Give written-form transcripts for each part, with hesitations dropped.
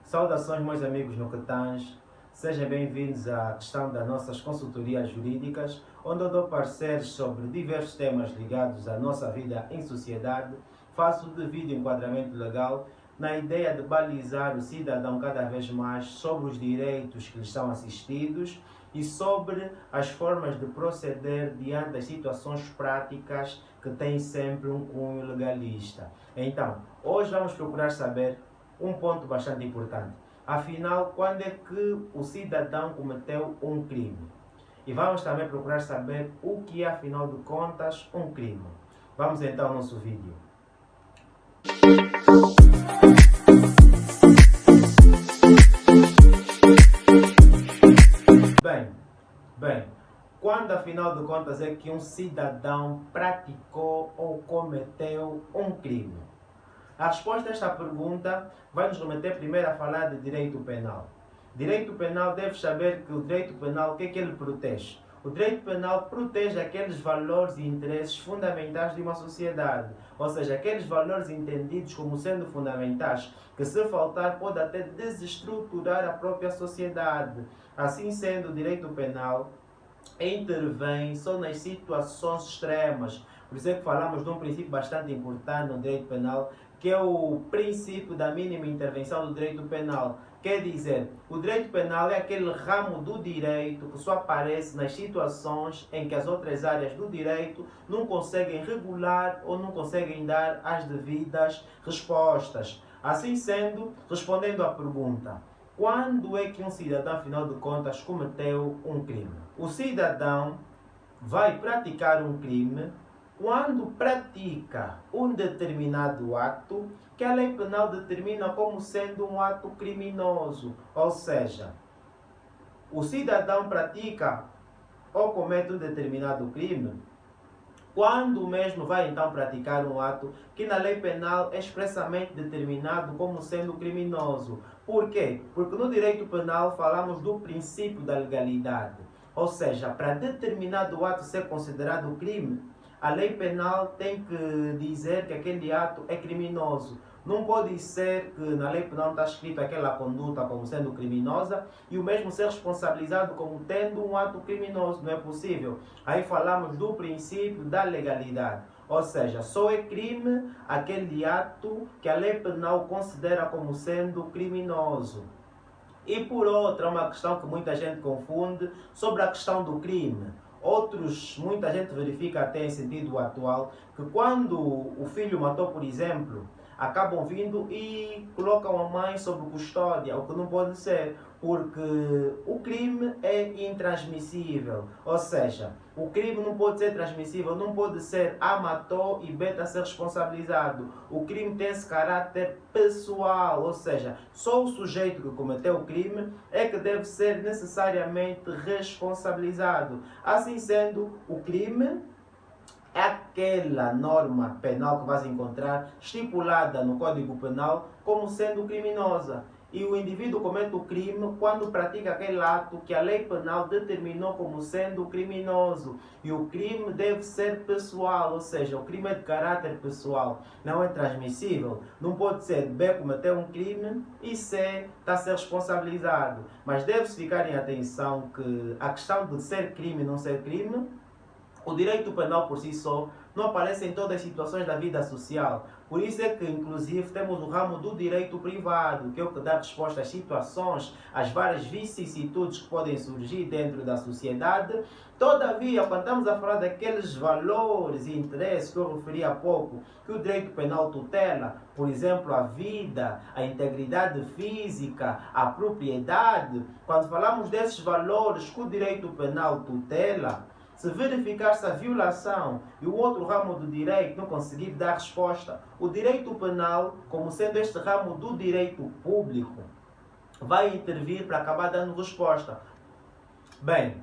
Saudações, meus amigos no Catãs. Sejam bem-vindos à questão das nossas consultorias jurídicas, onde eu dou pareceres sobre diversos temas ligados à nossa vida em sociedade. Faço devido enquadramento legal na ideia de balizar o cidadão cada vez mais sobre os direitos que lhes são assistidos e sobre as formas de proceder diante das situações práticas que têm sempre um cunho legalista. Então, hoje vamos procurar saber um ponto bastante importante. Afinal, quando é que o cidadão cometeu um crime? E vamos também procurar saber o que é, afinal de contas, um crime. Vamos então ao nosso vídeo. Bem, quando afinal de contas é que um cidadão praticou ou cometeu um crime? A resposta a esta pergunta vai nos remeter primeiro a falar de direito penal. Direito penal, deve saber que o direito penal, o que é que ele protege? O direito penal protege aqueles valores e interesses fundamentais de uma sociedade, ou seja, aqueles valores entendidos como sendo fundamentais, que se faltar pode até desestruturar a própria sociedade. Assim sendo, o direito penal intervém só nas situações extremas. Por isso é que falamos de um princípio bastante importante no direito penal, que é o princípio da mínima intervenção do direito penal. Quer dizer, o direito penal é aquele ramo do direito que só aparece nas situações em que as outras áreas do direito não conseguem regular ou não conseguem dar as devidas respostas. Assim sendo, respondendo à pergunta, quando é que um cidadão, afinal de contas, cometeu um crime? O cidadão vai praticar um crime quando pratica um determinado ato que a lei penal determina como sendo um ato criminoso. Ou seja, o cidadão pratica ou comete um determinado crime quando mesmo vai então praticar um ato que na lei penal é expressamente determinado como sendo criminoso. Por quê? Porque no direito penal falamos do princípio da legalidade. Ou seja, para determinado ato ser considerado crime, a lei penal tem que dizer que aquele ato é criminoso. Não pode ser que na lei penal está escrito aquela conduta como sendo criminosa e o mesmo ser responsabilizado como tendo um ato criminoso. Não é possível. Aí falamos do princípio da legalidade. Ou seja, só é crime aquele ato que a lei penal considera como sendo criminoso. E por outra, uma questão que muita gente confunde sobre a questão do crime. Muita gente verifica até em sentido atual, que quando o filho matou, por exemplo, acabam vindo e colocam a mãe sob custódia, o que não pode ser, porque o crime é intransmissível. Ou seja, o crime não pode ser transmissível, não pode ser A matou e B está a ser responsabilizado. O crime tem esse caráter pessoal, ou seja, só o sujeito que cometeu o crime é que deve ser necessariamente responsabilizado. Assim sendo, o crime é aquela norma penal que vais encontrar estipulada no Código Penal como sendo criminosa. E o indivíduo comete o crime quando pratica aquele ato que a lei penal determinou como sendo criminoso. E o crime deve ser pessoal, ou seja, o crime é de caráter pessoal, não é transmissível. Não pode ser B cometeu um crime e C está a ser responsabilizado. Mas deve-se ficar em atenção que a questão de ser crime e não ser crime, o direito penal por si só não aparece em todas as situações da vida social. Por isso é que, inclusive, temos o ramo do direito privado, que é o que dá resposta às situações, às várias vicissitudes que podem surgir dentro da sociedade. Todavia, quando estamos a falar daqueles valores e interesses que eu referi há pouco, que o direito penal tutela, por exemplo, a vida, a integridade física, a propriedade, quando falamos desses valores que o direito penal tutela, se verificar-se a violação e o outro ramo do direito não conseguir dar resposta, o direito penal, como sendo este ramo do direito público, vai intervir para acabar dando resposta. Bem,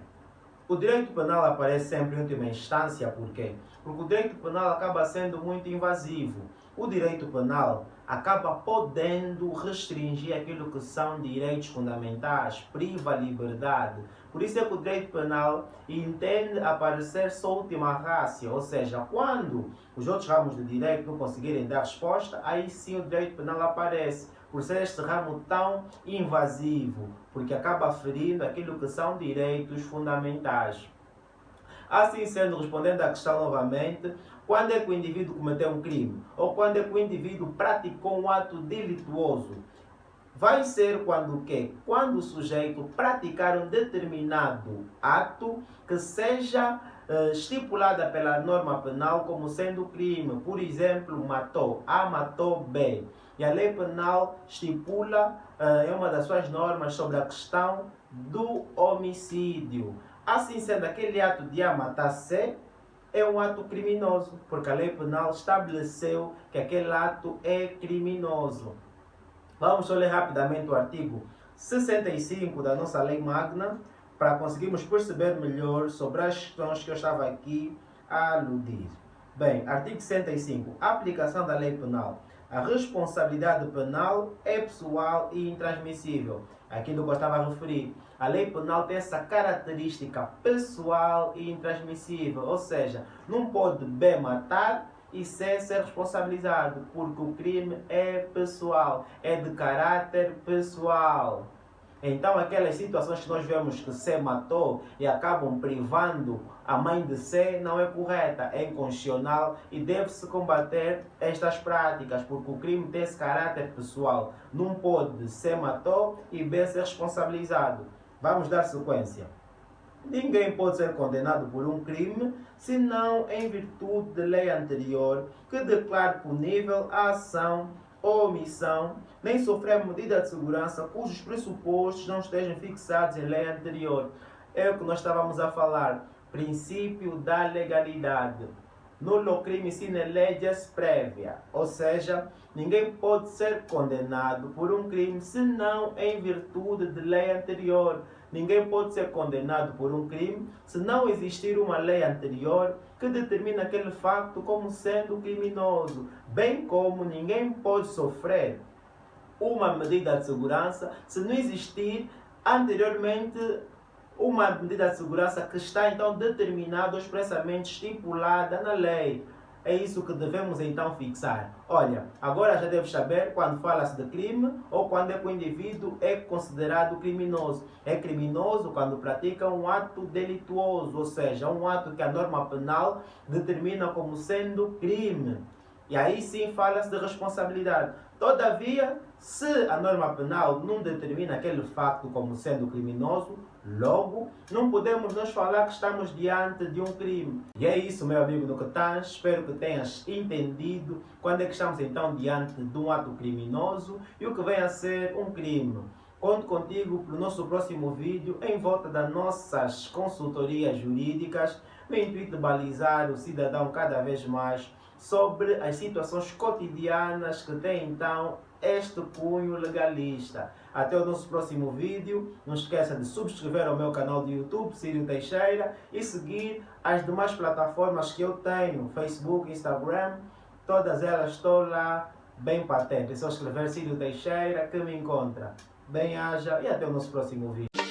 O direito penal aparece sempre em última instância, por quê? Porque o direito penal acaba sendo muito invasivo. O direito penal acaba podendo restringir aquilo que são direitos fundamentais, priva a liberdade. Por isso é que o direito penal entende aparecer só última ratio, ou seja, quando os outros ramos de direito não conseguirem dar resposta, aí sim o direito penal aparece, por ser este ramo tão invasivo, porque acaba ferindo aquilo que são direitos fundamentais. Assim sendo, respondendo à questão novamente, quando é que o indivíduo cometeu um crime? Ou quando é que o indivíduo praticou um ato delituoso? Vai ser quando o quê? Quando o sujeito praticar um determinado ato que seja estipulada pela norma penal como sendo crime. Por exemplo, matou A, matou B. E a lei penal estipula, é uma das suas normas, sobre a questão do homicídio. Assim sendo, aquele ato de A matar C é um ato criminoso, porque a lei penal estabeleceu que aquele ato é criminoso. Vamos só ler rapidamente o artigo 65 da nossa lei magna para conseguirmos perceber melhor sobre as questões que eu estava aqui a aludir. Bem, artigo 65. Aplicação da lei penal. A responsabilidade penal é pessoal e intransmissível. Aquilo que eu estava a referir. A lei penal tem essa característica pessoal e intransmissível. Ou seja, não pode B matar e C ser responsabilizado, porque o crime é pessoal, é de caráter pessoal. Então aquelas situações que nós vemos que C matou e acabam privando a mãe de C não é correta, é inconstitucional e deve-se combater estas práticas, porque o crime tem esse caráter pessoal. Não pode C matou e B ser responsabilizado. Vamos dar sequência. Ninguém pode ser condenado por um crime, senão em virtude de lei anterior que declare punível a ação ou omissão, nem sofrer medida de segurança cujos pressupostos não estejam fixados em lei anterior. É o que nós estávamos a falar. Princípio da legalidade. Nulo crime sine leges prévia. Ou seja, ninguém pode ser condenado por um crime senão em virtude de lei anterior. Ninguém pode ser condenado por um crime se não existir uma lei anterior que determina aquele facto como sendo criminoso. Bem como ninguém pode sofrer uma medida de segurança se não existir anteriormente uma medida de segurança que está então determinada ou expressamente estipulada na lei. É isso que devemos então fixar. Olha, agora já deves saber quando fala-se de crime ou quando é que o indivíduo é considerado criminoso. É criminoso quando pratica um ato delituoso, ou seja, um ato que a norma penal determina como sendo crime. E aí sim fala-se de responsabilidade. Todavia, se a norma penal não determina aquele facto como sendo criminoso, logo, não podemos nós falar que estamos diante de um crime. E é isso, meu amigo do Cotãs. Espero que tenhas entendido quando é que estamos então diante de um ato criminoso e o que vem a ser um crime. Conto contigo para o nosso próximo vídeo em volta das nossas consultorias jurídicas, no intuito de balizar o cidadão cada vez mais sobre as situações cotidianas que tem então este cunho legalista. Até o nosso próximo vídeo. Não esqueça de subscrever ao meu canal de YouTube, Círio Teixeira, e seguir as demais plataformas que eu tenho, Facebook, Instagram, todas elas estão lá bem patentes. É só escrever Círio Teixeira que me encontra. Bem-aja e até o nosso próximo vídeo.